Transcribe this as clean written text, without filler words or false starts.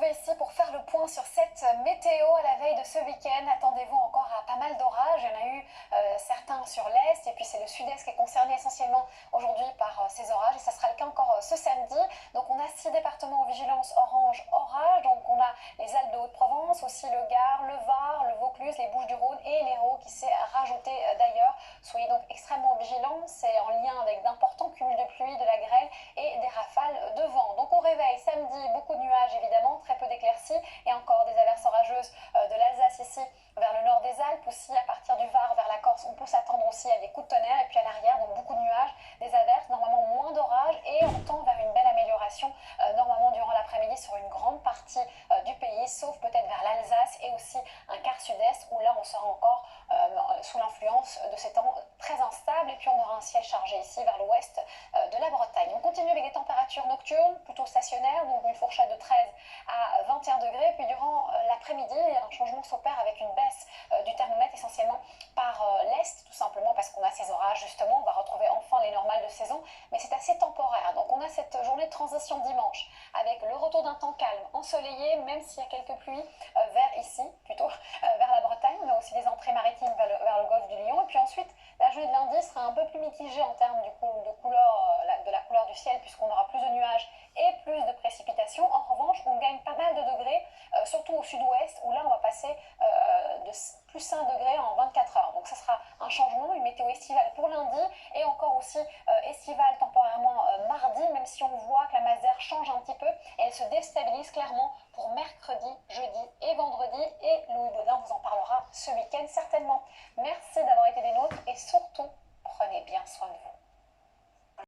ici pour faire le point sur cette météo à la veille de ce week-end. Attendez-vous encore à pas mal d'orages. Il y en a eu certains sur l'est et puis c'est le sud-est qui est concerné essentiellement aujourd'hui par ces orages et ça sera le cas encore ce samedi. Donc on a 6 départements en vigilance orange orage. Donc on a les Alpes de Haute-Provence, aussi le Gard, le Var, le Vaucluse, les Bouches-du-Rhône et l'Hérault qui s'est rajouté d'ailleurs. Soyez donc extrêmement vigilants. C'est en lien avec d'importants cumuls de pluie, de la grêle et des rafales de vent. Donc au réveil samedi, beaucoup de nuages évidemment, très peu d'éclaircies et encore des averses orageuses de l'Alsace ici vers le nord des Alpes, aussi à partir du Var vers la Corse, on peut s'attendre aussi à des coups de tonnerre et puis à l'arrière, donc beaucoup de nuages, des averses, normalement moins d'orages et on tend vers une belle amélioration normalement durant l'après-midi sur une grande partie du pays, sauf peut-être vers l'Alsace et aussi un quart sud-est où là on sera encore sous l'influence de ces temps très instables et puis on aura un ciel chargé ici vers l'ouest de la Bretagne. On continue avec des températures nocturnes plutôt stationnaires, donc une fourchette de 13 à 21 degrés, puis durant l'après-midi, un changement s'opère avec une baisse du thermomètre essentiellement par l'est, tout simplement parce qu'on a ces orages justement, on va retrouver enfin les normales de saison, mais c'est assez temporaire. Donc on a cette journée de transition dimanche avec le retour d'un temps calme, ensoleillé, même s'il y a quelques pluies vers ici, plutôt vers la Bretagne, on a aussi des entrées maritimes vers le golfe du Lion, et puis ensuite la journée de lundi sera un peu plus mitigée en termes de la couleur du ciel, puisqu'on aura plus de nuages et plus de précipitations. En revanche, on gagne pas mal de degrés, surtout au sud-ouest, où là on va passer de plus 1 degré en 24 heures. Donc ça sera un changement, une météo estivale pour lundi, et encore aussi estivale temporairement mardi, même si on voit que la masse d'air change un petit peu, et elle se déstabilise clairement pour mercredi, jeudi